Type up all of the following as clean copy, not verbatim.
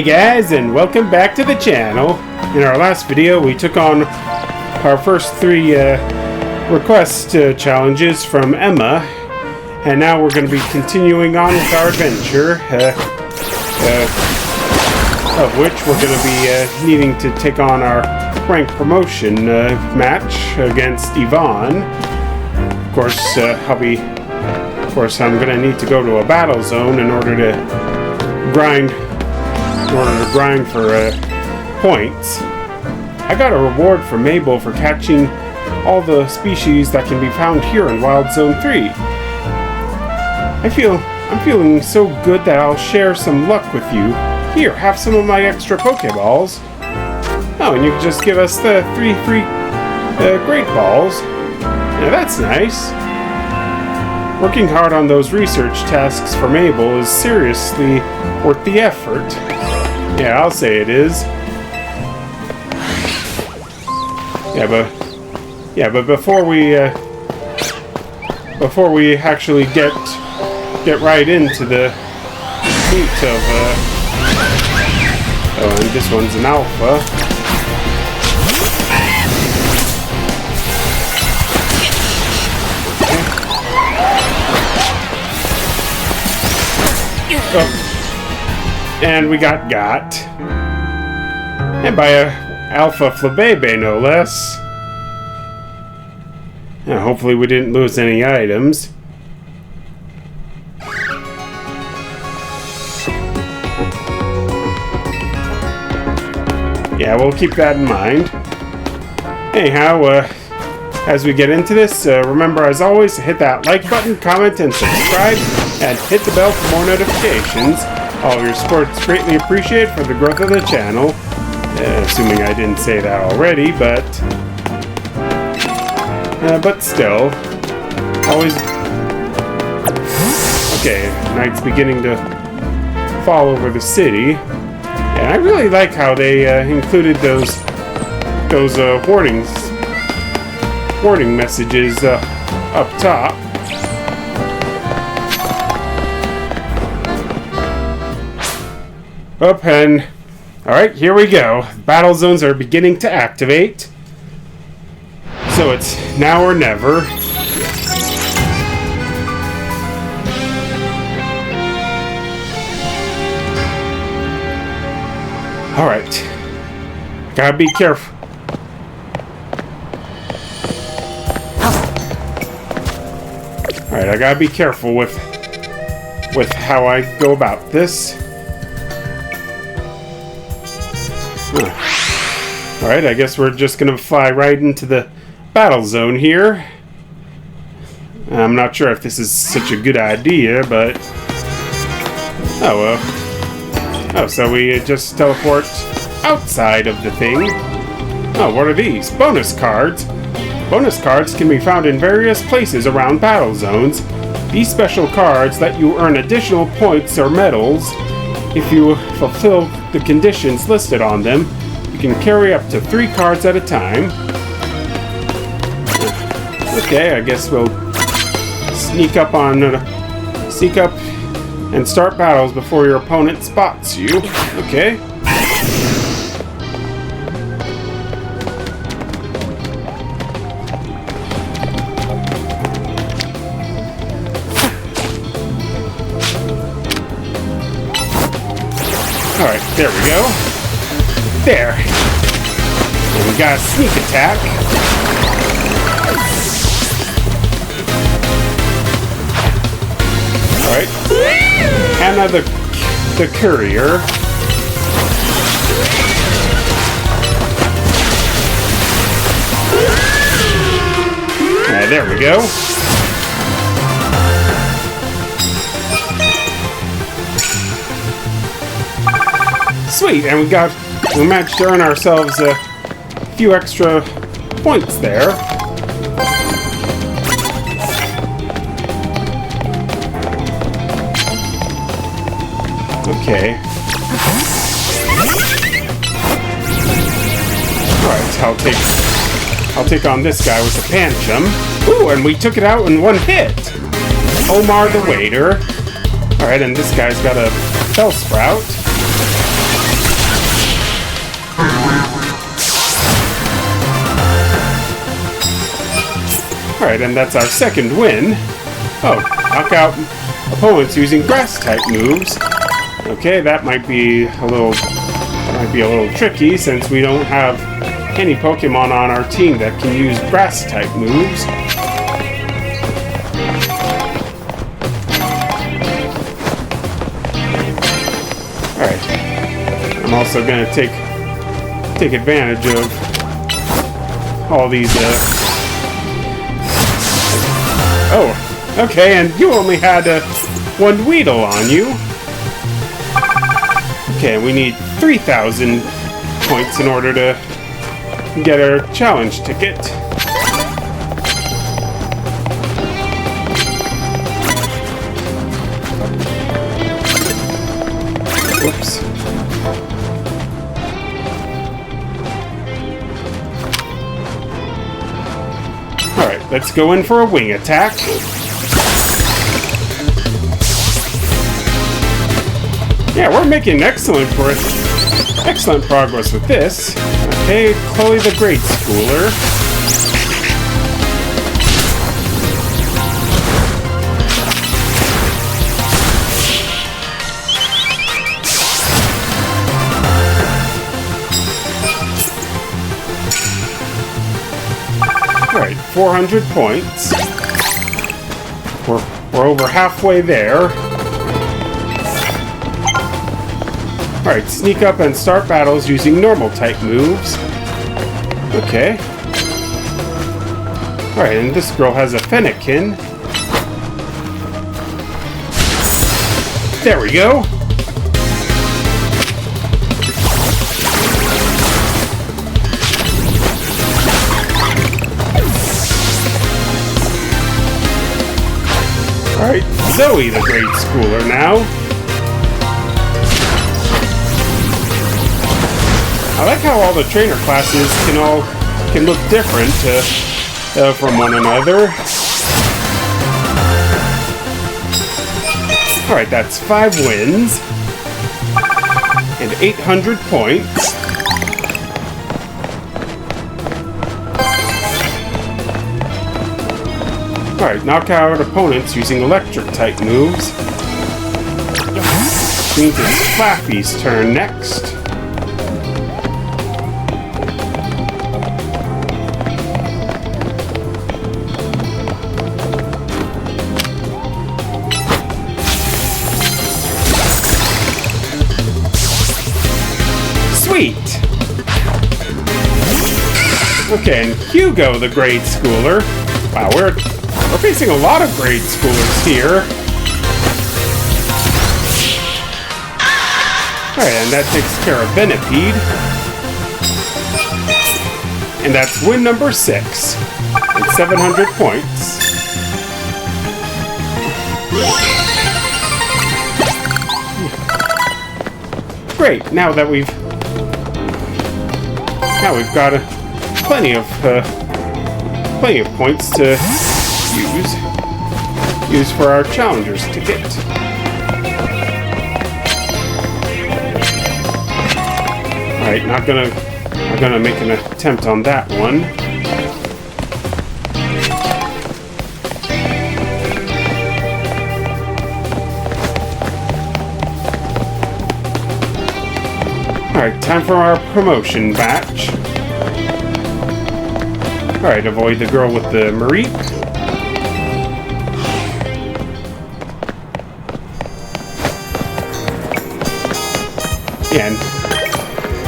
Hey guys, and welcome back to the channel. In our last video we took on our first three request challenges from Emma, and now we're going to be continuing on with our adventure, of which we're going to be needing to take on our rank promotion match against Yvonne. Of course, I'm going to need to go to a battle zone in order to grind for points. I got a reward from Mabel for catching all the species that can be found here in Wild Zone 3. I'm feeling so good that I'll share some luck with you. Here, have some of my extra Pokeballs. Oh, and you can just give us the 3 free Great Balls. Now that's nice. Working hard on those research tasks for Mabel is seriously worth the effort. Yeah, I'll say it is. But before we actually get right into the meat of oh, and this one's an alpha. Oh. And we got. And by a Alpha Flabebe, no less. Now, hopefully we didn't lose any items. Yeah, we'll keep that in mind. Anyhow, as we get into this, remember as always to hit that like button, comment, and subscribe, and hit the bell for more notifications. All of your support's greatly appreciated for the growth of the channel. Assuming I didn't say that already, but still, always. Okay, night's beginning to fall over the city, and I really like how they included those warning messages up top. Up and alright, here we go. Battle zones are beginning to activate. So it's now or never. Alright. Gotta be careful. Alright, I gotta be careful with how I go about this. Alright, I guess we're just gonna fly right into the battle zone here. I'm not sure if this is such a good idea, but oh well. Oh, so we just teleport outside of the thing. Oh, what are these? Bonus cards. Bonus cards can be found in various places around battle zones. These special cards let you earn additional points or medals if you fulfill the conditions listed on them. You can carry up to 3 cards at a time. Okay, I guess we'll sneak up and start battles before your opponent spots you. Okay. Alright, there we go. There. And we got a sneak attack. Alright. Hannah the courier. There we go. Sweet, and we managed to earn ourselves a few extra points there. Okay. Alright, I'll take on this guy with the Pancham. Ooh, and we took it out in one hit. Omar the waiter. Alright, and this guy's got a Bellsprout. Alright, and that's our second win. Oh, knock out opponents using grass-type moves. Okay, that might be a little tricky since we don't have any Pokemon on our team that can use grass-type moves. Alright. I'm also going to take advantage of all these, Oh, okay, and you only had one Weedle on you. Okay, we need 3,000 points in order to get our challenge ticket. Whoops. Alright, let's go in for a wing attack. Yeah, we're making excellent progress with this. Okay, Chloe the Grade Schooler. Alright, 400 points. We're over halfway there. Alright, sneak up and start battles using normal type moves. Okay. Alright, and this girl has a Fennekin. There we go. Alright, Zoe the Grade Schooler now. I like how all the trainer classes can look different from one another. Alright, that's 5 wins and 800 points. Alright, knock out opponents using electric type moves. Means it's Flaffy's turn next. Sweet! Okay, and Hugo the Grade Schooler. Wow, we're facing a lot of Grade Schoolers here. Alright, and that takes care of Venipede. And that's win number 6. And 700 points. Great, now we've got plenty of points to use for our challengers ticket. Alright, not gonna make an attempt on that one. Alright, time for our promotion batch. Alright, avoid the girl with the Mareep. And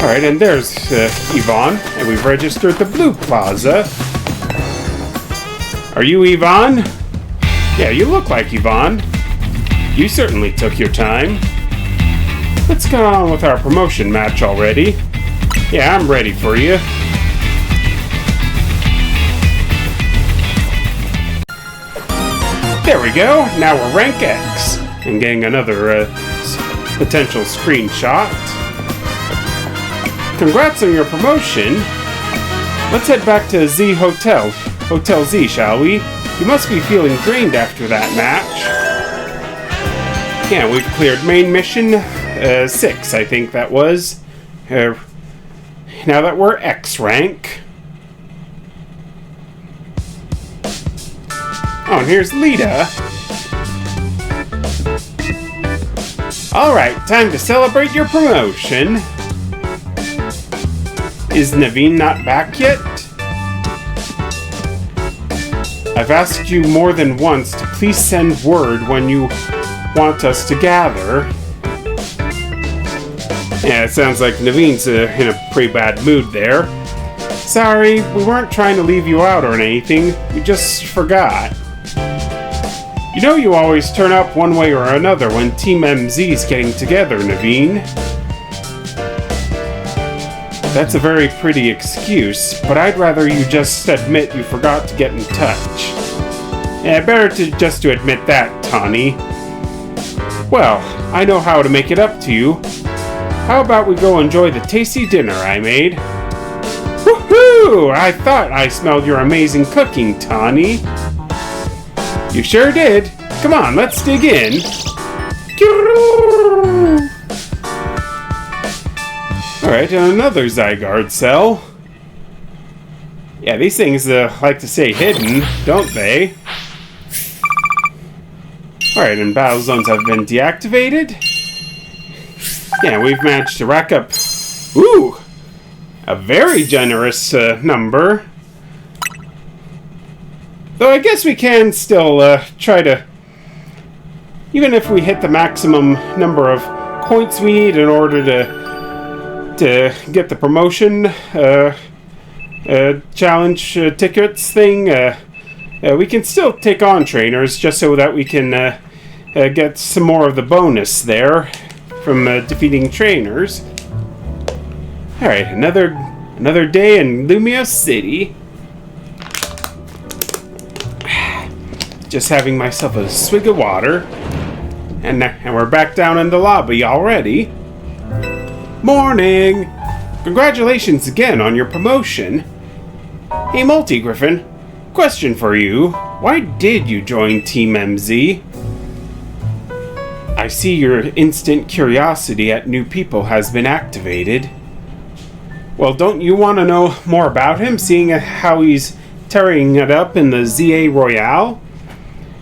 alright, and there's Yvonne, and we've registered the Blue Plaza. Are you Yvonne? Yeah, you look like Yvonne. You certainly took your time. Let's get on with our promotion match already. Yeah, I'm ready for you. There we go. Now we're rank X. And getting another potential screenshot. Congrats on your promotion. Let's head back to Z Hotel. Hotel Z, shall we? You must be feeling drained after that match. Yeah, we've cleared main mission 6, I think that was. Now that we're X rank. Oh, and here's Lita. Alright, time to celebrate your promotion. Is Naveen not back yet? I've asked you more than once to please send word when you want us to gather. Yeah, it sounds like Naveen's in a pretty bad mood there. Sorry, we weren't trying to leave you out or anything. We just forgot. You know you always turn up one way or another when Team MZ's getting together, Naveen. That's a very pretty excuse, but I'd rather you just admit you forgot to get in touch. Yeah, better to admit that, Tawny. Well, I know how to make it up to you. How about we go enjoy the tasty dinner I made? Woohoo! I thought I smelled your amazing cooking, Tawny. You sure did. Come on, let's dig in. Alright, another Zygarde cell. Yeah, these things like to stay hidden, don't they? Alright, and battle zones have been deactivated. Yeah, we've managed to rack up, a very generous number. Though I guess we can still try to, even if we hit the maximum number of points we need in order to get the promotion challenge tickets thing, we can still take on trainers just so that we can get some more of the bonus there from defeating trainers. Alright, another day in Lumia City. Just having myself a swig of water. And we're back down in the lobby already. Morning! Congratulations again on your promotion. Hey Multi-Griffin, question for you. Why did you join Team MZ? I see your instant curiosity at new people has been activated. Well, don't you want to know more about him, seeing how he's tearing it up in the ZA Royale?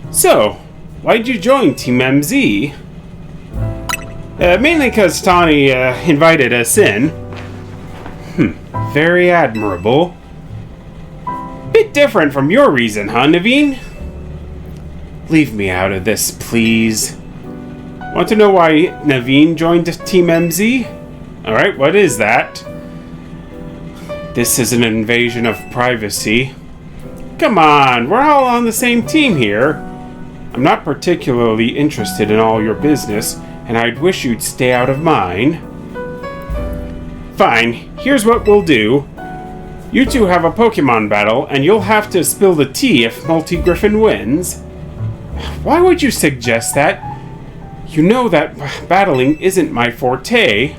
So, why'd you join Team MZ? Mainly because Tawny invited us in. Very admirable. Bit different from your reason, huh, Naveen? Leave me out of this, please. Want to know why Naveen joined Team MZ? Alright, what is that? This is an invasion of privacy. Come on, we're all on the same team here. I'm not particularly interested in all your business, and I'd wish you'd stay out of mine. Fine, here's what we'll do. You two have a Pokemon battle, and you'll have to spill the tea if Multi-Griffin wins. Why would you suggest that? You know that battling isn't my forte.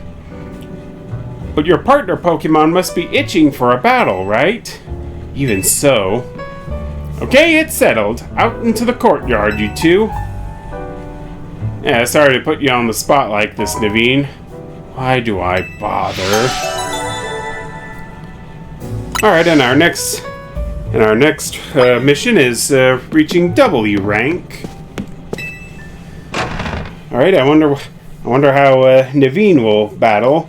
But your partner Pokemon must be itching for a battle, right? Even so. Okay, it's settled. Out into the courtyard, you two. Yeah, sorry to put you on the spot like this, Naveen. Why do I bother? Alright, and our next mission is reaching W rank. Alright, I wonder how Naveen will battle.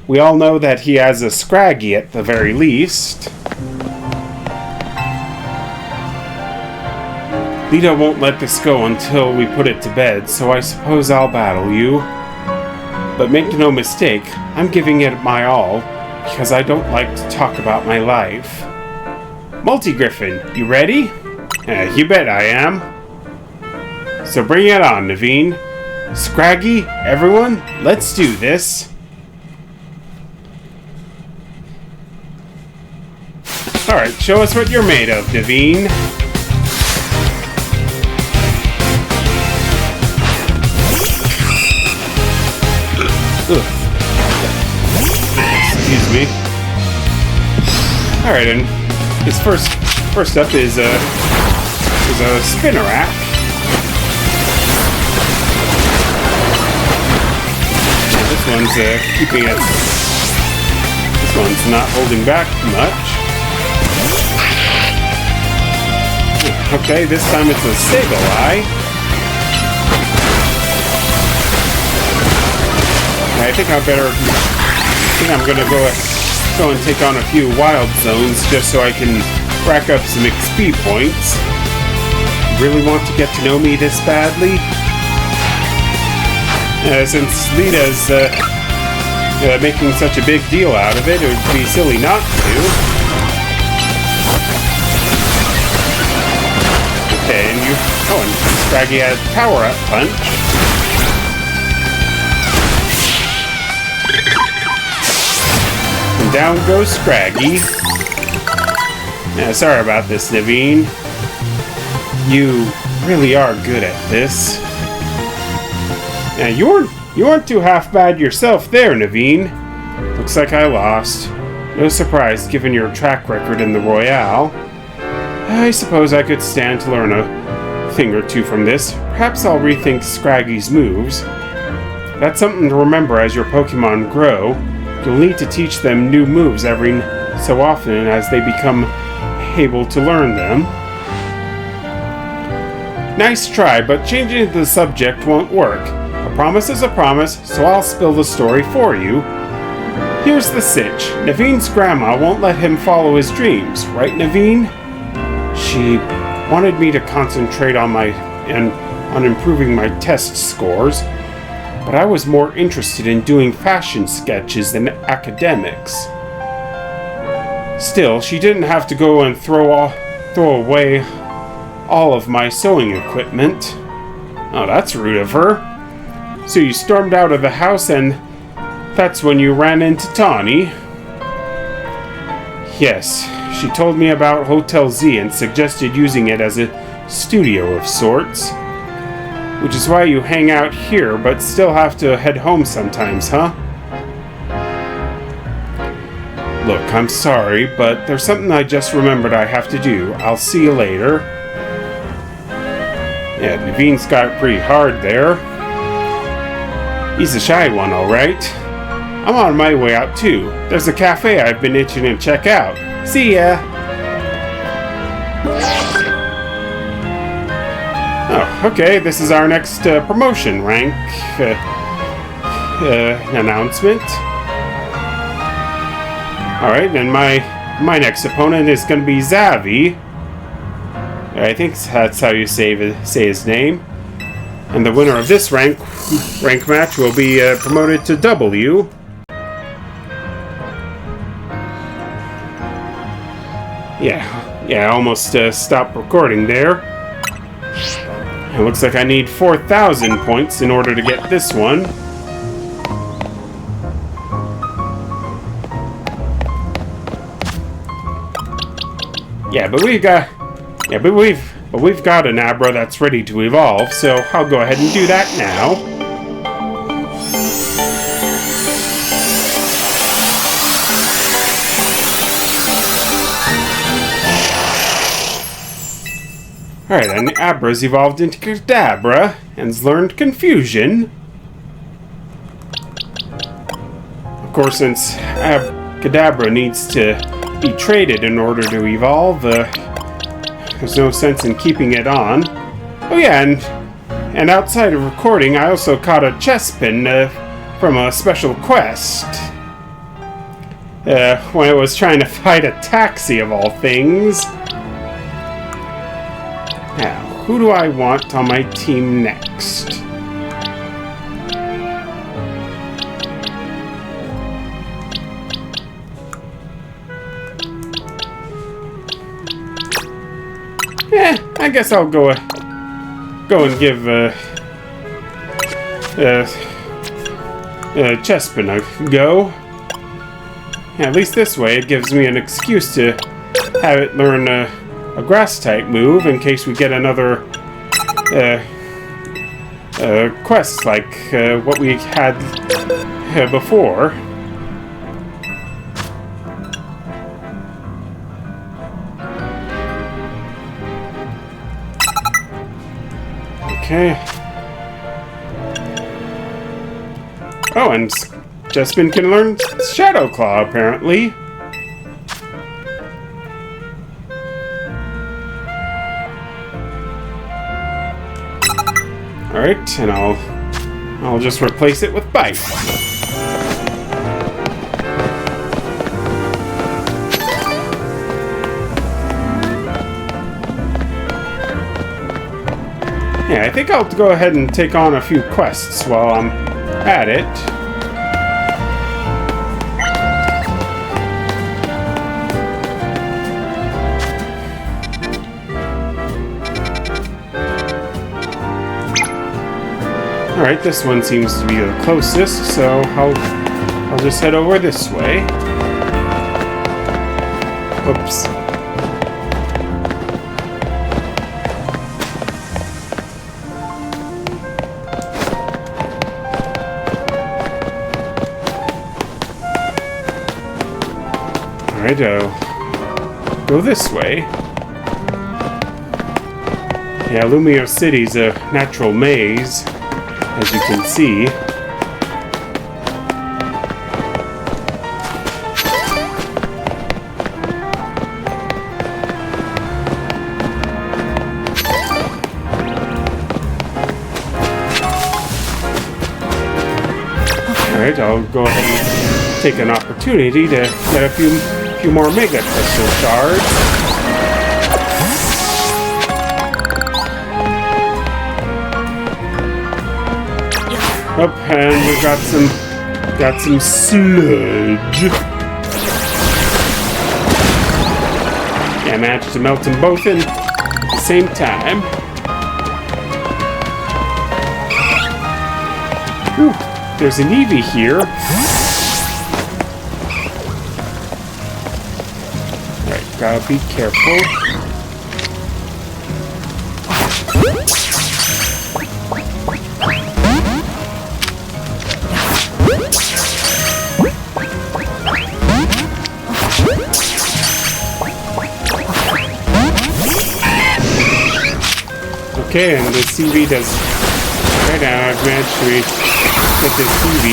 We all know that he has a Scraggy at the very least. Lita won't let this go until we put it to bed, so I suppose I'll battle you. But make no mistake, I'm giving it my all, because I don't like to talk about my life. Multi-Griffin, you ready? You bet I am. So bring it on, Naveen. Scraggy, everyone, let's do this. Alright, show us what you're made of, Naveen. Excuse me. Alright, and his first up is a Spinnerack. This one's keeping it. This one's not holding back much. Okay, this time it's a Sableye. I think I'm gonna go and take on a few wild zones just so I can rack up some XP points. Really want to get to know me this badly? Since Lita's making such a big deal out of it, it would be silly not to. Okay, and and Scraggy has power-up punch. And down goes Scraggy. Sorry about this, Naveen. You really are good at this. You weren't too half bad yourself there, Naveen. Looks like I lost. No surprise, given your track record in the Royale. I suppose I could stand to learn a thing or two from this. Perhaps I'll rethink Scraggy's moves. That's something to remember as your Pokemon grow. You'll need to teach them new moves every so often as they become able to learn them. Nice try, but changing the subject won't work. A promise is a promise, so I'll spill the story for you. Here's the sitch. Naveen's grandma won't let him follow his dreams, right, Naveen? She wanted me to concentrate on improving my test scores, but I was more interested in doing fashion sketches than academics. Still, she didn't have to go and throw away all of my sewing equipment. Oh, that's rude of her. So you stormed out of the house and that's when you ran into Tawny? Yes, she told me about Hotel Z and suggested using it as a studio of sorts. Which is why you hang out here, but still have to head home sometimes, huh? Look, I'm sorry, but there's something I just remembered I have to do. I'll see you later. Yeah, Naveen's got it pretty hard there. He's a shy one, alright. I'm on my way out too. There's a cafe I've been itching to check out. See ya! Oh, okay, this is our next promotion rank announcement. Alright, and my next opponent is going to be Zavi. I think that's how you say his name. And the winner of this rank match will be promoted to W. Yeah, I almost stopped recording there. It looks like I need 4,000 points in order to get this one. But we've got an Abra that's ready to evolve, so I'll go ahead and do that now. Alright, and Abra's evolved into Kadabra and's learned Confusion. Of course, since Kadabra needs to be traded in order to evolve, there's no sense in keeping it on. Oh yeah, and outside of recording, I also caught a Chespin from a special quest. When I was trying to fight a taxi of all things. Now, who do I want on my team next? I guess I'll go and give Chespin a go. At least this way, it gives me an excuse to have it learn a grass-type move in case we get another quest like what we had before. Okay. Oh, and Chespin can learn Shadow Claw, apparently. Alright, and I'll just replace it with bite. Yeah, I think I'll go ahead and take on a few quests while I'm at it. Alright, this one seems to be the closest, so I'll just head over this way. Whoops. Alright, I'll go this way. Yeah, Lumio City's a natural maze, as you can see. Alright, I'll go ahead and take an opportunity to get a few more Mega Crystal Shards. Up, and we've got some sludge. Yeah, I managed to melt them both in at the same time. Whew, there's an Eevee here. Alright, gotta be careful. Okay, and the CV does... Right now, I've managed to get this CV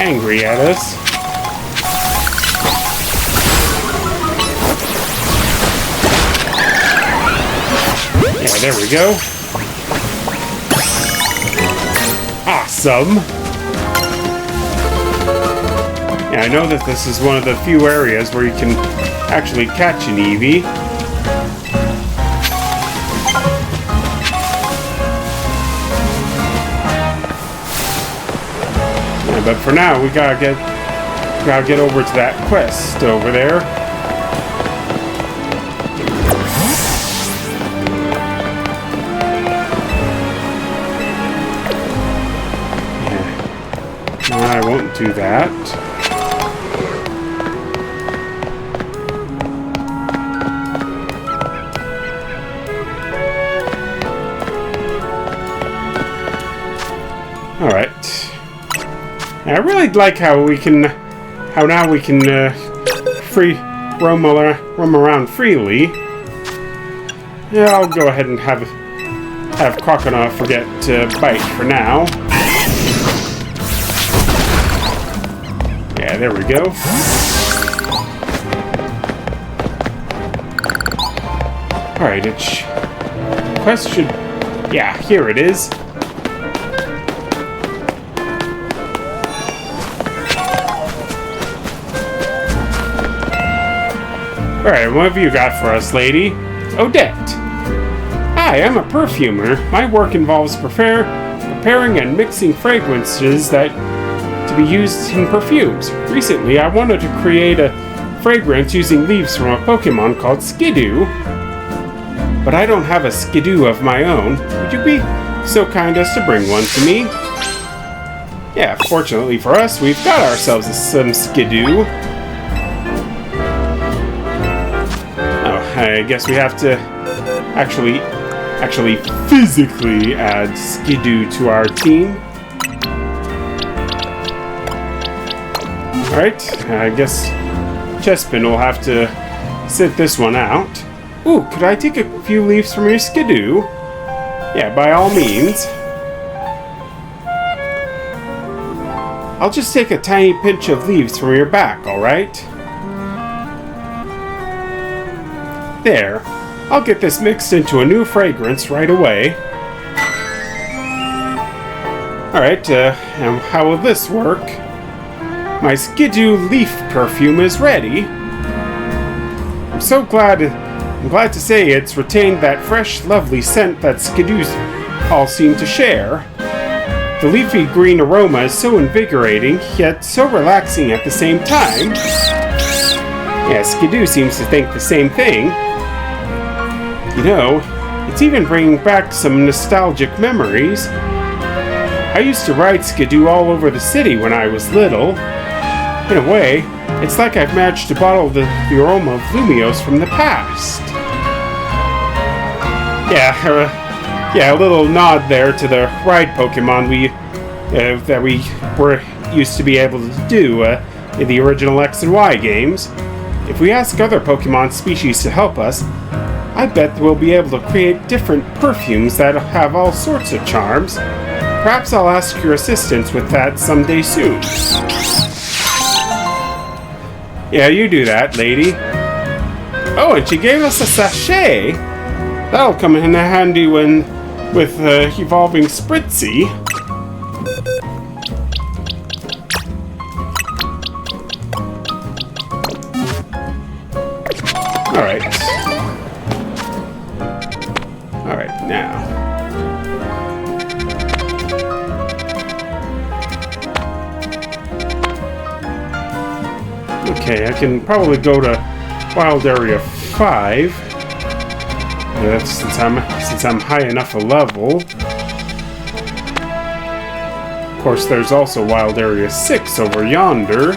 angry at us. Yeah, there we go. Awesome! Yeah, I know that this is one of the few areas where you can actually catch an Eevee. But for now, we gotta get over to that quest over there. Yeah. No, I won't do that. All right. I really like how now we can roam around freely. Yeah, I'll go ahead and have Crocodile forget to bite for now. Yeah, there we go. All right, quest should. Yeah, here it is. Alright, what have you got for us, lady? Odette. Hi, I'm a perfumer. My work involves preparing and mixing fragrances to be used in perfumes. Recently, I wanted to create a fragrance using leaves from a Pokemon called Skidoo. But I don't have a Skidoo of my own. Would you be so kind as to bring one to me? Yeah, fortunately for us, we've got ourselves some Skidoo. I guess we have to actually physically add Skidoo to our team. Alright, I guess Chespin will have to sit this one out. Ooh, could I take a few leaves from your Skidoo? Yeah, by all means. I'll just take a tiny pinch of leaves from your back, alright? There. I'll get this mixed into a new fragrance right away. Alright, and how will this work? My Skidoo leaf perfume is ready. I'm glad to say it's retained that fresh, lovely scent that Skidoos all seem to share. The leafy green aroma is so invigorating, yet so relaxing at the same time. Yeah, Skidoo seems to think the same thing. You know, it's even bringing back some nostalgic memories. I used to ride Skidoo all over the city when I was little. In a way, it's like I've managed to bottle the aroma of Lumios from the past. Yeah, a little nod there to the ride Pokemon that we were used to be able to do in the original X and Y games. If we ask other Pokemon species to help us, I bet we'll be able to create different perfumes that have all sorts of charms. Perhaps I'll ask your assistance with that someday soon. Yeah, you do that, lady. Oh, and she gave us a sachet. That'll come in handy with evolving Spritzy. Alright, now. Okay, I can probably go to Wild Area 5. Since I'm high enough a level. Of course, there's also Wild Area 6 over yonder.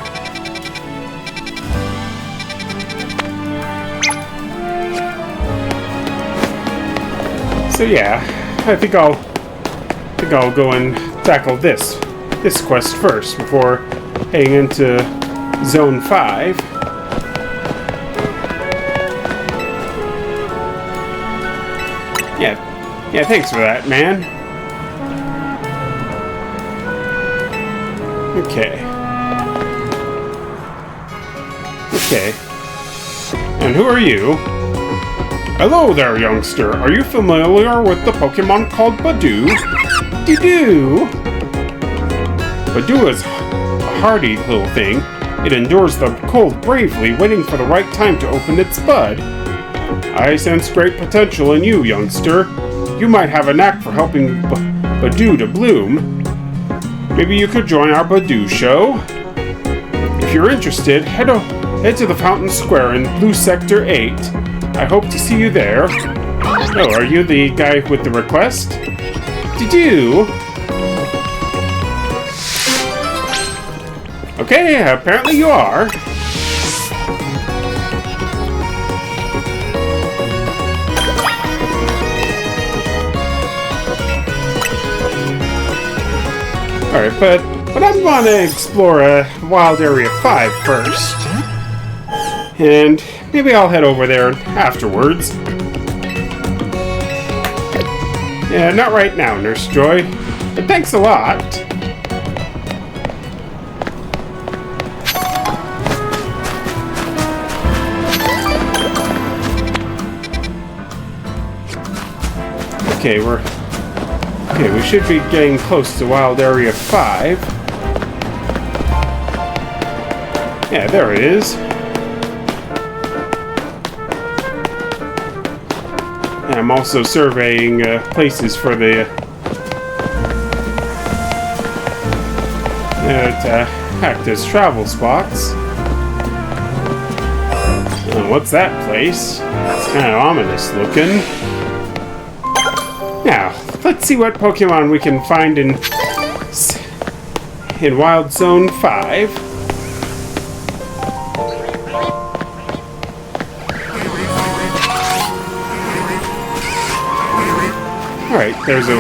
So yeah, I think I'll go and tackle this quest first before heading into Zone 5. Yeah, thanks for that, man. Okay. And who are you? Hello there, youngster. Are you familiar with the Pokemon called Badoo? Doo-doo! Badoo is a hardy little thing. It endures the cold bravely, waiting for the right time to open its bud. I sense great potential in you, youngster. You might have a knack for helping Badoo to bloom. Maybe you could join our Badoo show? If you're interested, head to the Fountain Square in Blue Sector 8. I hope to see you there. Oh, are you the guy with the request? Did you? Okay, apparently you are. Alright, but I'm gonna explore Wild Area 5 first. And maybe I'll head over there afterwards. Yeah, not right now, Nurse Joy. But thanks a lot. Okay, we should be getting close to Wild Area 5. Yeah, there it is. And I'm also surveying places for the to act as travel spots. What's that place? It's kind of ominous looking. Now, let's see what Pokemon we can find in Wild Zone 5. Alright, there's a...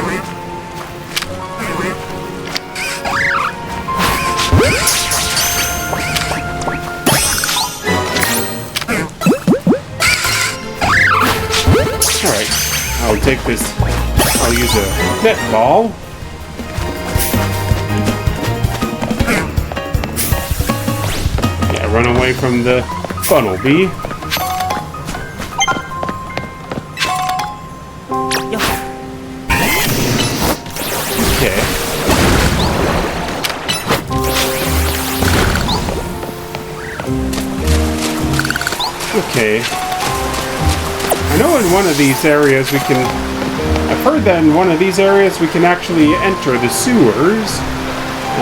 Alright, I'll take this... I'll use a net ball. Yeah, run away from the funnel bee. Okay. Okay. I know in one of these areas we can... I've heard that in one of these areas we can actually enter the sewers.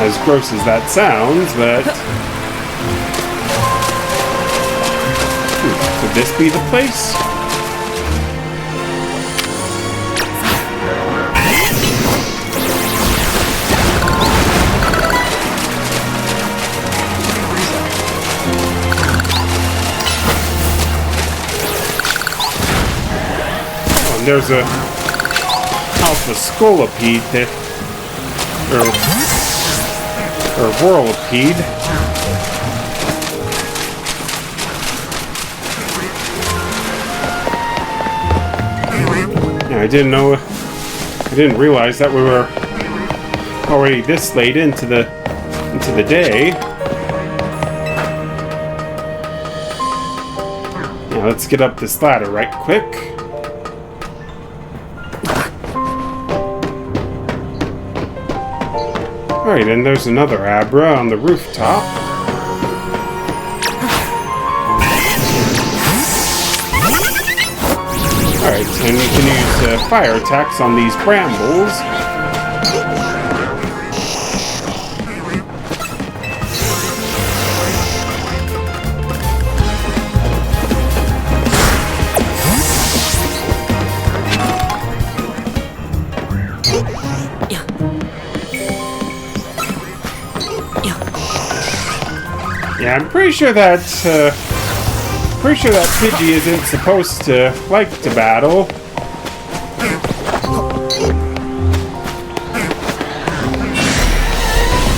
As gross as that sounds, but... Could this be the place? Oh, and there's a alpha scolipede that... or whirlipede. Yeah, I didn't realize that we were already this late into the day. Now let's get up this ladder right quick. Alright, and there's another Abra on the rooftop. Alright, and we can use fire attacks on these brambles. Yeah, I'm pretty sure that Pidgey isn't supposed to like to battle.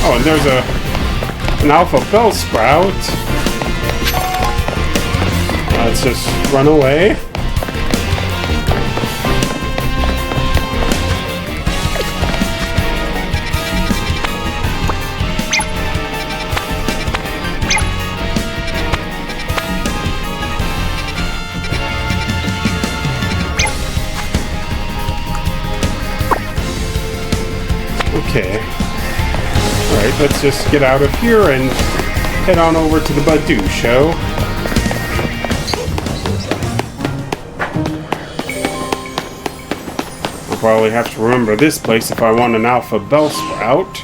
Oh, and there's an Alpha Bellsprout. Let's just run away. Okay. Alright, let's just get out of here and head on over to the Badoo show. I'll probably have to remember this place if I want an Alpha Bellsprout.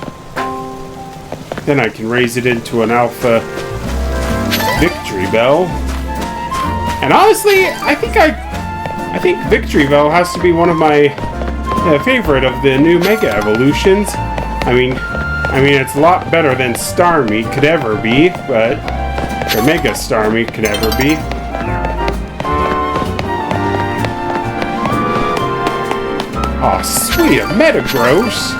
Then I can raise it into an Alpha Victory Bell. And honestly, I think Victory Bell has to be one of my favorite of the new Mega Evolutions. I mean, it's a lot better than Starmie could ever be, or Mega Starmie could ever be. Aw, sweet, a Metagross!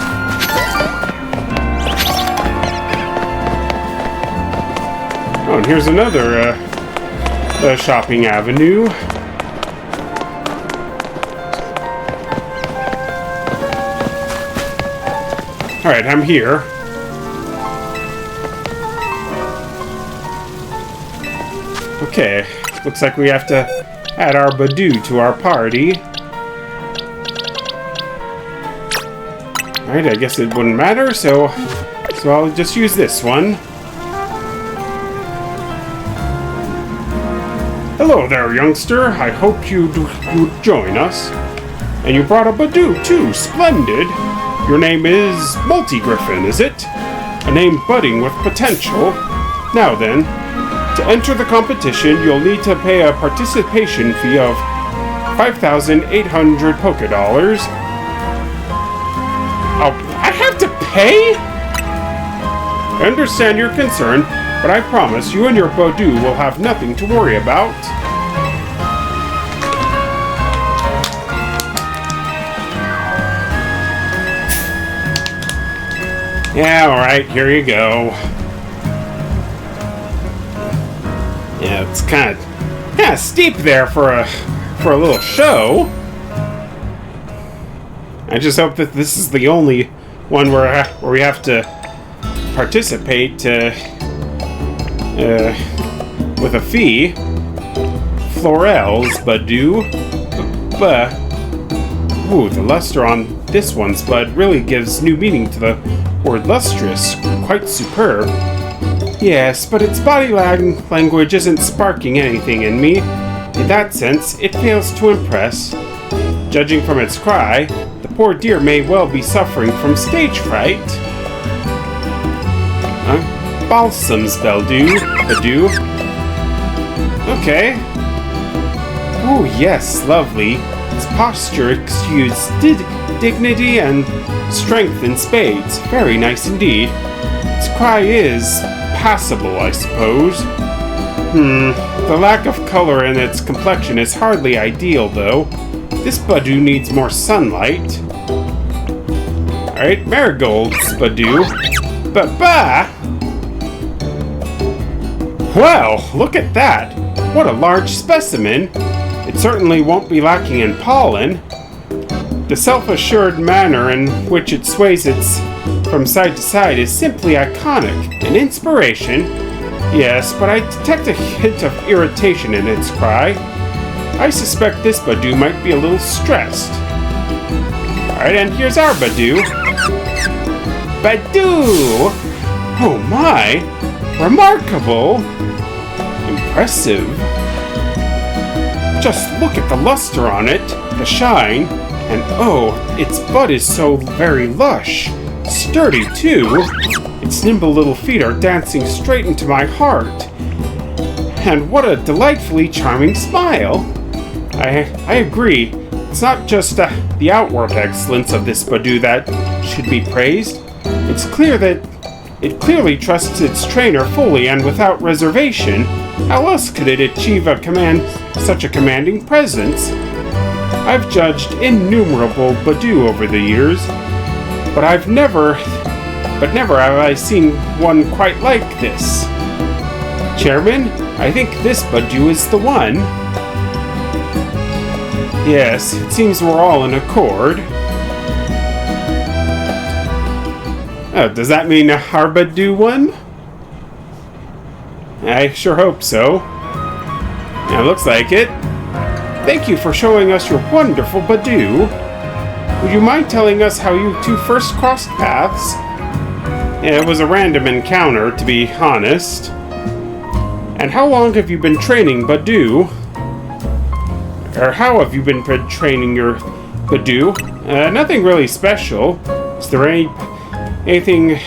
Oh, and here's another shopping avenue. Alright, I'm here. Okay, looks like we have to add our Badoo to our party. Alright, I guess it wouldn't matter, so I'll just use this one. Hello there, youngster. I hope you'd join us. And you brought a Badoo, too. Splendid. Your name is Multi-Griffin, is it? A name budding with potential. Now then, to enter the competition, you'll need to pay a participation fee of 5,800 Poké Dollars. Oh, I have to pay? I understand your concern, but I promise you and your Badoo will have nothing to worry about. Yeah, alright, here you go. Yeah, it's kind of steep there for a little show. I just hope that this is the only one where we have to participate with a fee. Florel's Badoo. Ooh, the luster on this one's bud really gives new meaning to the word lustrous. Quite superb. Yes, but its body language isn't sparking anything in me. In that sense, it fails to impress. Judging from its cry, the poor deer may well be suffering from stage fright. Balsams, Badoo. Okay. Oh, yes, lovely. Its posture exudes dignity and strength in spades. Very nice indeed. Its cry is passable, I suppose. The lack of color in its complexion is hardly ideal, though. This Badoo needs more sunlight. Alright, marigolds, Badoo. Ba-ba! Wow, look at that! What a large specimen! It certainly won't be lacking in pollen. The self-assured manner in which it sways from side to side is simply iconic. An inspiration? Yes, but I detect a hint of irritation in its cry. I suspect this Badoo might be a little stressed. Alright, and here's our Badoo. Badoo! Oh my! Remarkable! Impressive. Just look at the luster on it, the shine, and oh, its bud is so very lush. Sturdy, too. Its nimble little feet are dancing straight into my heart. And what a delightfully charming smile. I agree. It's not just the outward excellence of this Badoo that should be praised. It's clear that it clearly trusts its trainer fully and without reservation. How else could it achieve such a commanding presence? I've judged innumerable Badoo over the years, but never have I seen one quite like this. Chairman, I think this Badoo is the one. Yes, it seems we're all in accord. Oh, does that mean our Badoo won? I sure hope so. Yeah, looks like it. Thank you for showing us your wonderful Badoo. Would you mind telling us how you two first crossed paths? Yeah, it was a random encounter, to be honest. And how long have you been training Badoo? Or how have you been training your Badoo? Nothing really special. Is there anything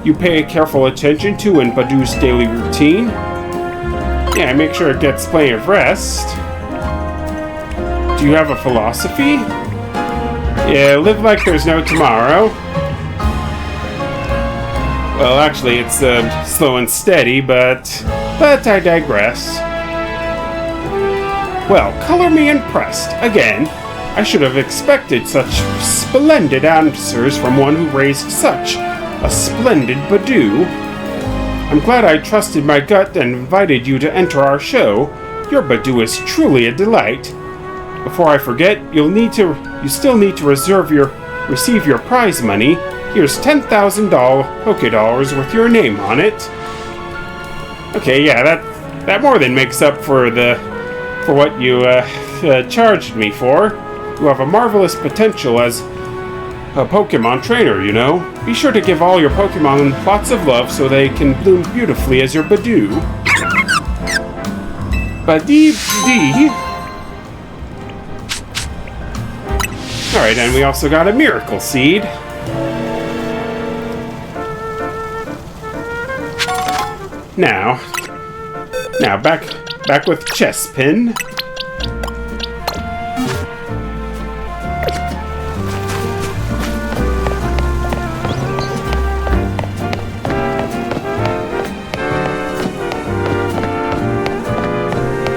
you pay careful attention to in Badoo's daily routine? Yeah, make sure it gets plenty of rest. Do you have a philosophy? Yeah, live like there's no tomorrow. Well, actually, it's slow and steady, but I digress. Well, color me impressed. Again, I should have expected such splendid answers from one who raised such a splendid Badoo. I'm glad I trusted my gut and invited you to enter our show. Your Badoo is truly a delight. Before I forget, you still need to receive your prize money. Here's $10,000 Poké Dollars with your name on it. Okay, yeah, that more than makes up for what you charged me for. You have a marvelous potential as a Pokemon trainer, you know. Be sure to give all your Pokemon lots of love so they can bloom beautifully as your Badoo. Badee-dee. Alright, and we also got a Miracle Seed. Now back with Chespin.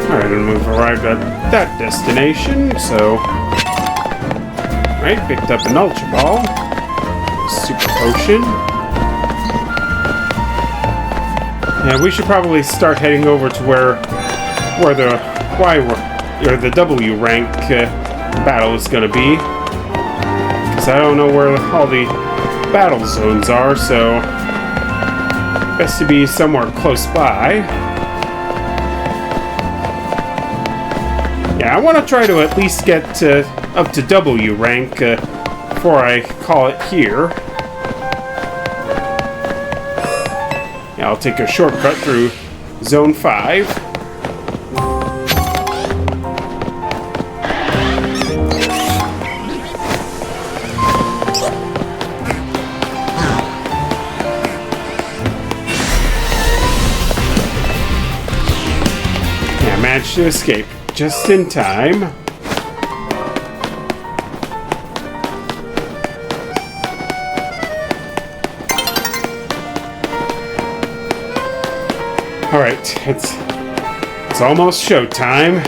Alright, and we've arrived at that destination, so... Alright, picked up an Ultra Ball. Super Potion. Yeah, we should probably start heading over to where the W rank battle is gonna be. Because I don't know where all the battle zones are, so... Best to be somewhere close by. Yeah, I want to try to at least get up to W rank before I call it here. I'll take a shortcut through Zone 5. Yeah, managed to escape just in time. Alright, it's almost showtime.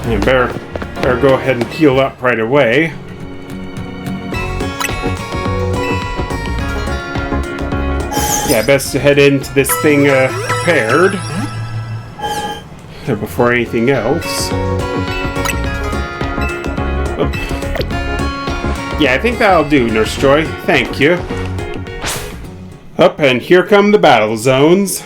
And better go ahead and heal up right away. Yeah, best to head into this thing prepared before anything else. Yeah, I think that'll do, Nurse Joy. Thank you. Up, and here come the battle zones.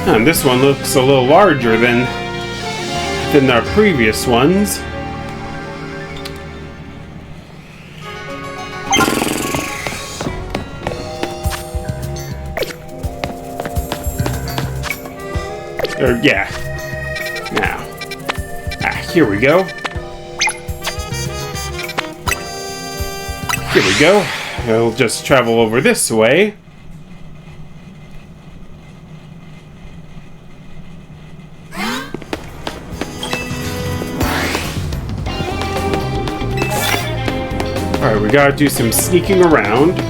And this one looks a little larger than our previous ones. Yeah. Now. Here we go. Here we go. We'll just travel over this way. Alright, we gotta do some sneaking around.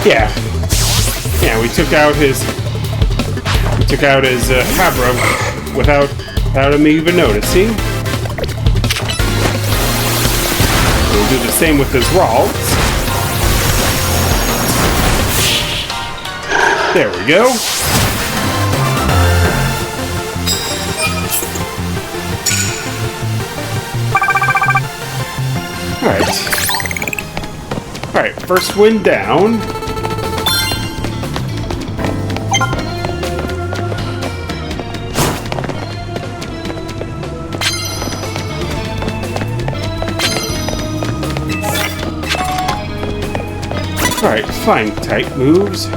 Yeah, we took out his Habra without him even noticing. We'll do the same with his Ralts. There we go. Alright, first wind down. Alright, fine, tight moves.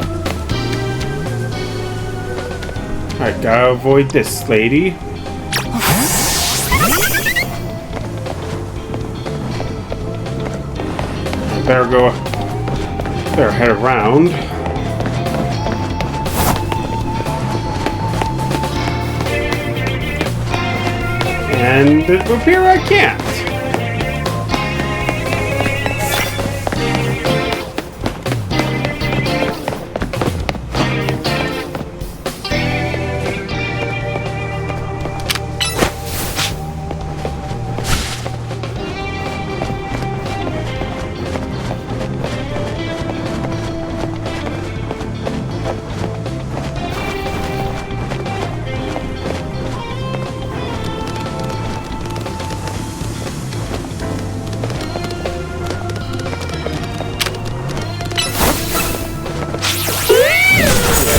Alright, gotta avoid this lady. Better head around. And it will appear I can't.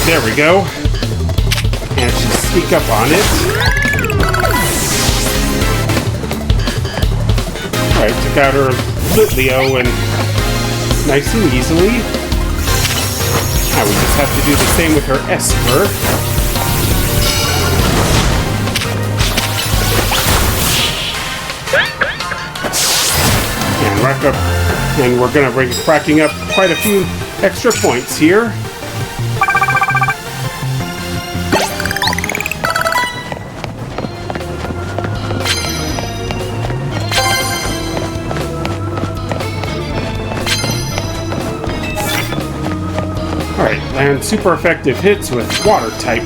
There we go. And she sneak up on it. Alright, took out her Litleo and nice and easily. Now we just have to do the same with her Esper. And rack up, and we're gonna be racking up quite a few extra points here. Alright, land super effective hits with water type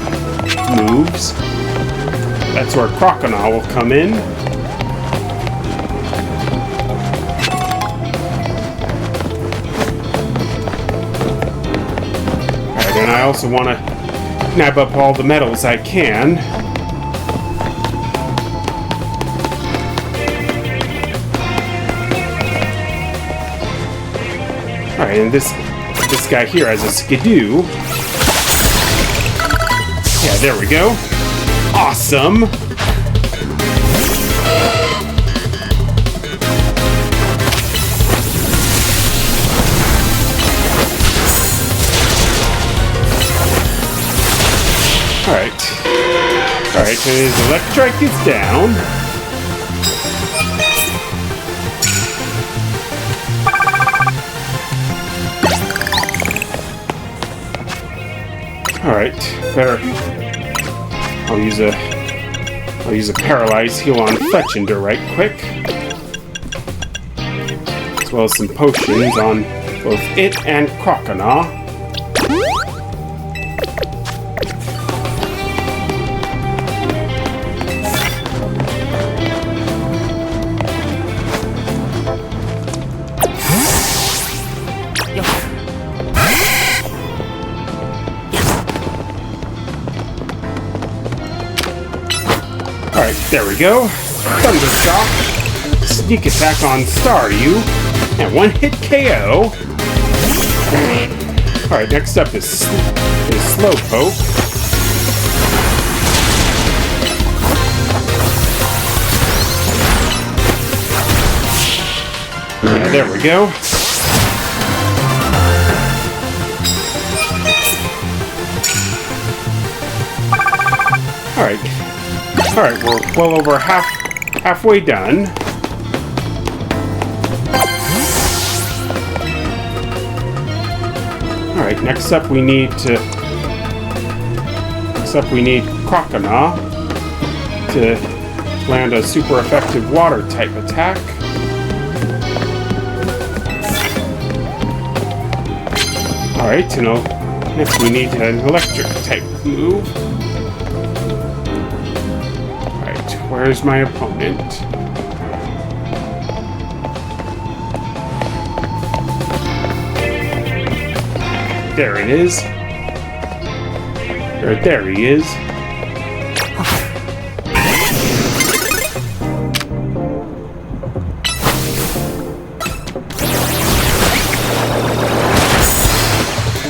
moves. That's where Crocodile will come in. Alright, and I also want to nab up all the metals I can. Alright, and this guy here has a skidoo. Yeah, there we go. Awesome! Alright, so his electric is down. Alright, better. I'll use a paralyze heal on Fetchinder right quick. As well as some potions on both it and Croconaw. Alright, there we go. Thundershock. Sneak attack on Staryu. And one hit KO. Alright, next up is Slowpoke. Yeah, there we go. Alright, we're well over halfway done. Alright, next up we need Croconaw to land a super effective water type attack. Alright, next we need an electric type move. Where's my opponent? There it is. Or there he is.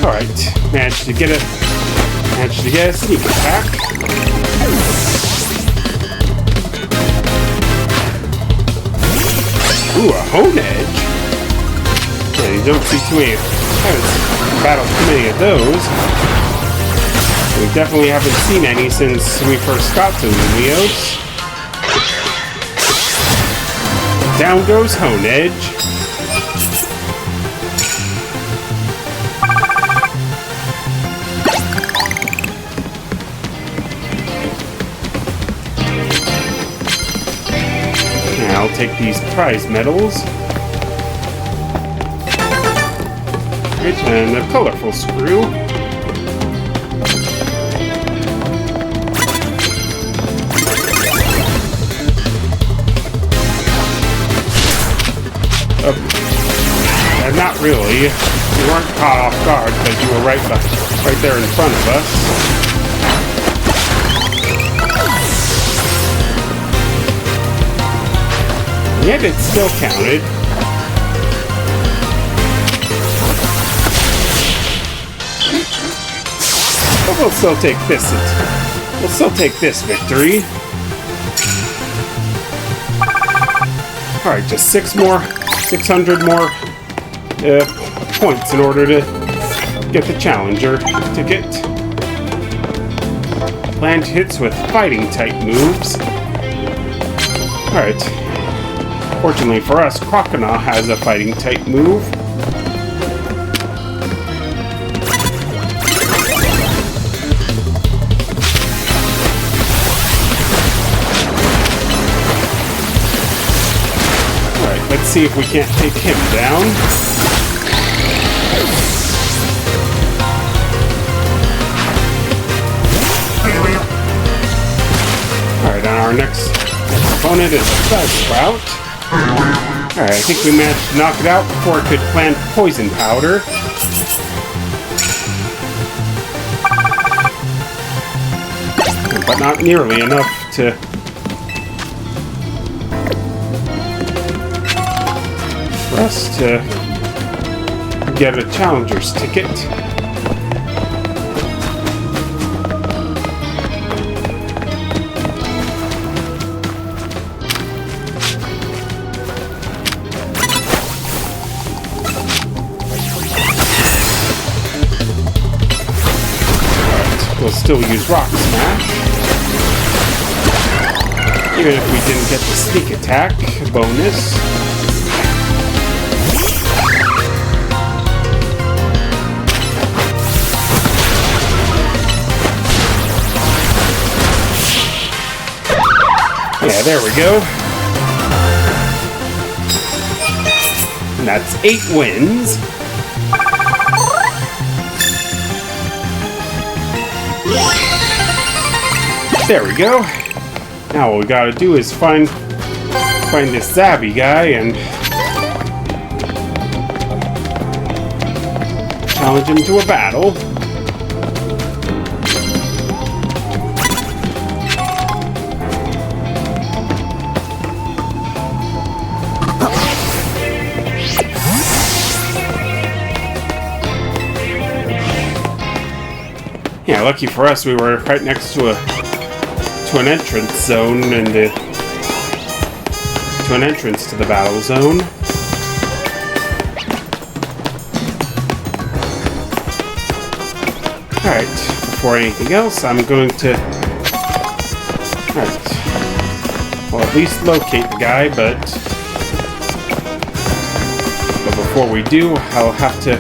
Alright, managed to get a sneak attack. Ooh, a Hone Edge? Yeah, you don't see I haven't battled too many of those. We definitely haven't seen any since we first got to Lumiose. Down goes Hone Edge. I'll take these prize medals. Right, and a colorful screw. Not really. You weren't caught off guard because you were right there in front of us. Yet it still counted. But we'll still take this. We'll still take this victory. Alright, just 600 more points in order to get the Challenger ticket. Land hits with fighting type moves. Alright. Fortunately for us, Croconaw has a fighting type move. Alright, let's see if we can't take him down. Alright, and our next opponent is a Buzzsprout. Alright, I think we managed to knock it out before it could plant Poison Powder. but not nearly enough to for us to get a challenger's ticket. We'll still use Rock Smash, even if we didn't get the sneak attack bonus. Yeah, there we go. And that's 8 wins. There we go. Now what we gotta do is find this Zabby guy and challenge him to a battle. Yeah, lucky for us, we were right next to an entrance zone and to an entrance to the battle zone. Alright, before anything else, I'm going to... Alright. Well, at least locate the guy, but before we do, I'll have to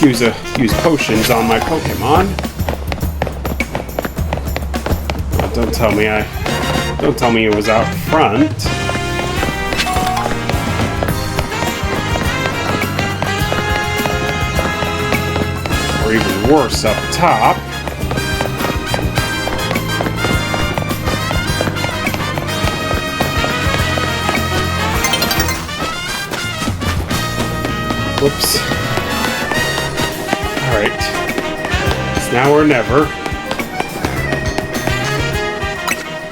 use potions on my Pokemon. Don't tell me it was out front. Or even worse, up top. Whoops. Alright. It's now or never.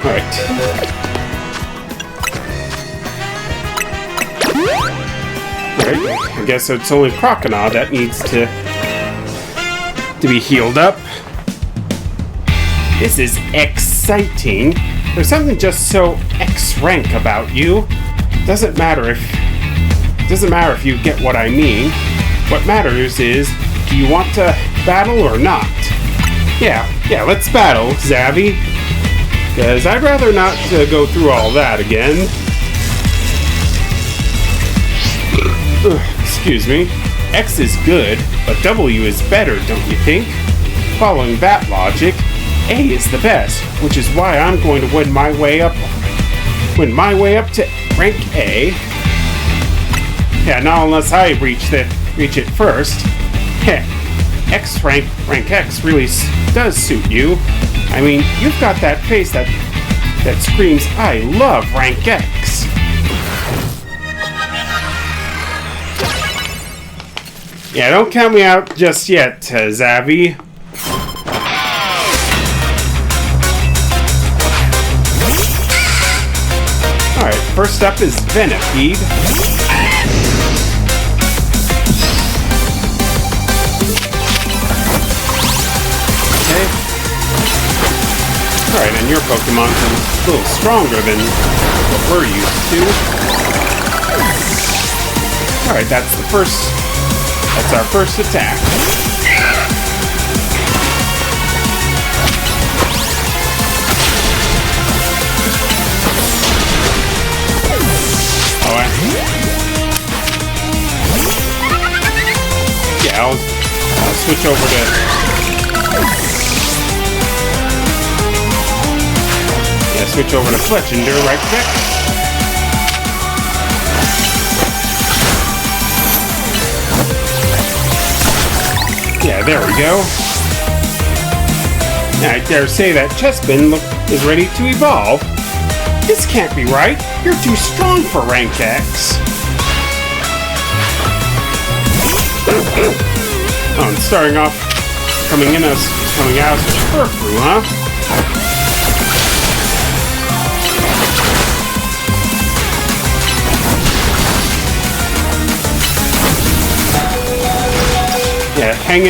Alright. Alright, I guess it's only Crocodile that needs to be healed up. This is exciting. There's something just so X-rank about you. Doesn't matter if you get what I mean. What matters is, do you want to battle or not? Yeah, let's battle, Zabby. Because I'd rather not go through all that again. Excuse me. X is good, but W is better, don't you think? Following that logic, A is the best, which is why I'm going to win my way up to rank A. Yeah, not unless I reach it first. Heck, rank X really does suit you. I mean, you've got that face that screams, I love rank X. Yeah, don't count me out just yet, Zabby. Alright, first up is Venipede. Okay. Alright, and your Pokemon's a little stronger than what we're used to. Alright, that's our first attack. Yeah, I'll switch over to... Yeah, switch over to Fletchinder right quick. Yeah, there we go. Now, I dare say that Chespin is ready to evolve. This can't be right. You're too strong for rank X. Oh, and starting off coming out as Furfrou, huh? Yeah, hang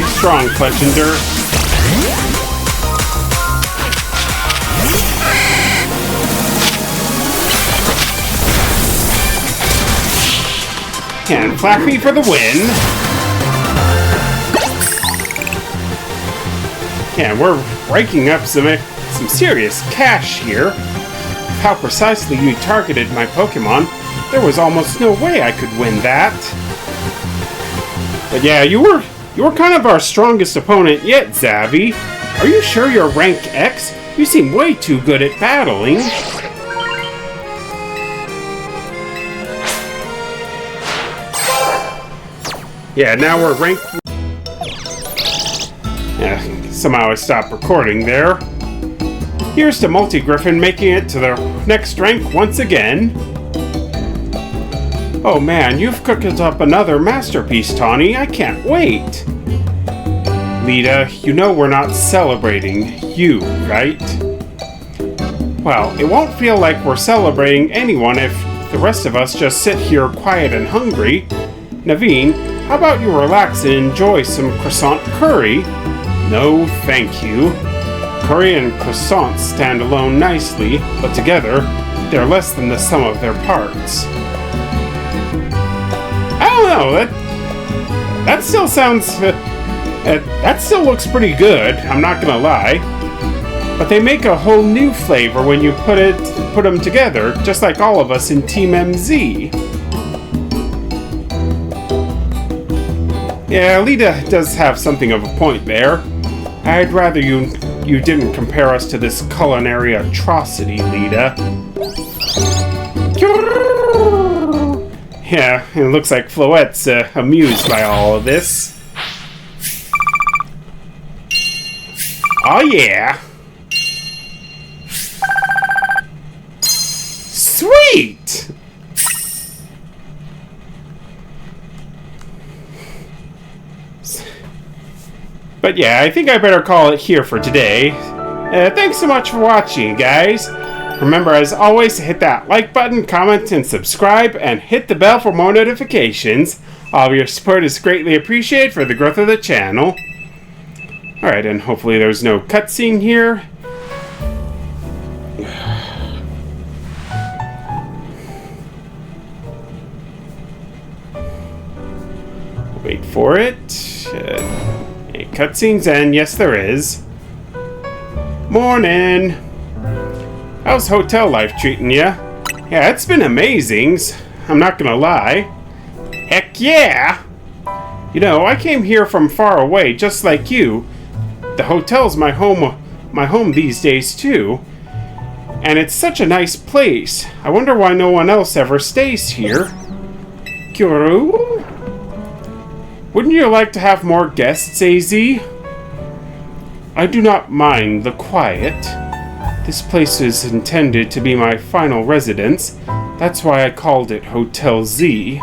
strong, Fletchender. And Flappy for the win. Yeah, we're raking up some serious cash here. How precisely you targeted my Pokemon, there was almost no way I could win that. But yeah, you were kind of our strongest opponent yet, Zavi. Are you sure you're rank X? You seem way too good at battling. Yeah, now we're rank... Yeah, somehow I stopped recording there. Here's to Multi-Griffin making it to their next rank once again. Oh man, you've cooked up another masterpiece, Tawny. I can't wait. Lita, you know we're not celebrating you, right? Well, it won't feel like we're celebrating anyone if the rest of us just sit here quiet and hungry. Naveen, how about you relax and enjoy some croissant curry? No, thank you. Curry and croissants stand alone nicely, but together, they're less than the sum of their parts. I don't know, that still sounds... that still looks pretty good, I'm not gonna lie. But they make a whole new flavor when you put them together, just like all of us in Team MZ. Yeah, Lita does have something of a point there. I'd rather you didn't compare us to this culinary atrocity, Lita. Yeah, it looks like Floette's amused by all of this. Oh yeah! Sweet! But yeah, I think I better call it here for today. Thanks so much for watching, guys. Remember, as always, to hit that like button, comment, and subscribe, and hit the bell for more notifications. All of your support is greatly appreciated for the growth of the channel. Alright, and hopefully there's no cutscene here. Wait for it. Cutscenes, and yes, there is. Morning. How's hotel life treating ya? Yeah, it's been amazing. I'm not gonna lie. Heck yeah! You know, I came here from far away, just like you. The hotel's my home these days too. And it's such a nice place. I wonder why no one else ever stays here. Kyoru? Wouldn't you like to have more guests, AZ? I do not mind the quiet. This place is intended to be my final residence. That's why I called it Hotel Z.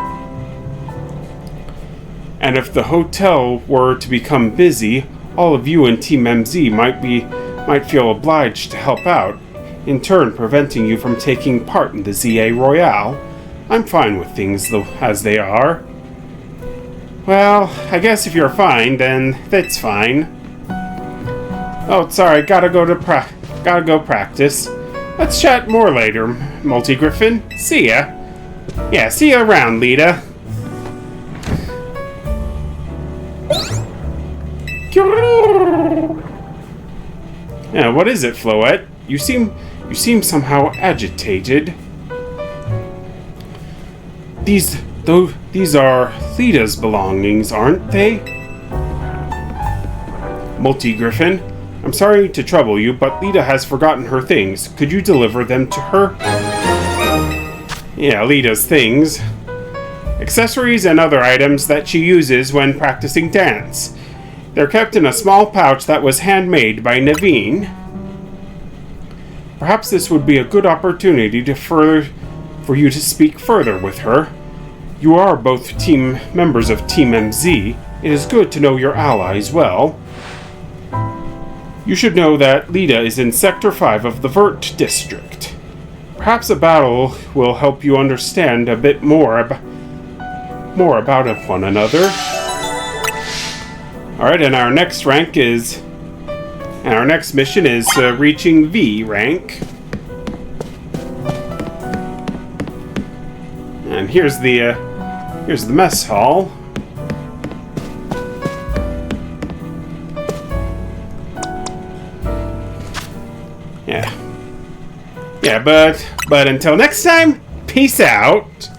And if the hotel were to become busy, all of you in Team MZ might feel obliged to help out, in turn preventing you from taking part in the ZA Royale. I'm fine with things as they are. Well, I guess if you're fine, then that's fine. Oh, sorry, gotta go practice. Let's chat more later, Multi-Griffin. See ya. Yeah, see you around, Lita. Yeah, what is it, Floette? You seem somehow agitated. These are Lita's belongings, aren't they? Multi-Griffin, I'm sorry to trouble you, but Lita has forgotten her things. Could you deliver them to her? Yeah, Lita's things. Accessories and other items that she uses when practicing dance. They're kept in a small pouch that was handmade by Naveen. Perhaps this would be a good opportunity for you to speak further with her. You are both members of Team MZ. it is good to know your allies well. You should know that Lita is in Sector 5 of the Vert District. Perhaps a battle will help you understand a bit more about one another. Alright, and our next mission is reaching V rank. And here's the mess hall. Yeah, but until next time, peace out.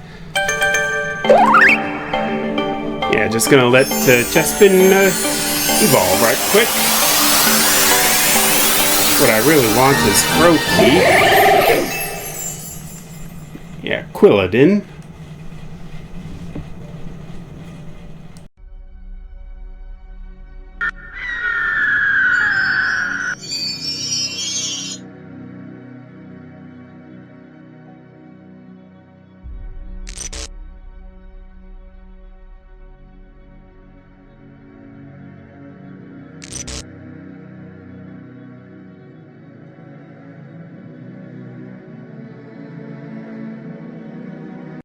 Yeah, just gonna let Chespin evolve right quick. What I really want is Croaky. Yeah, Quilladin.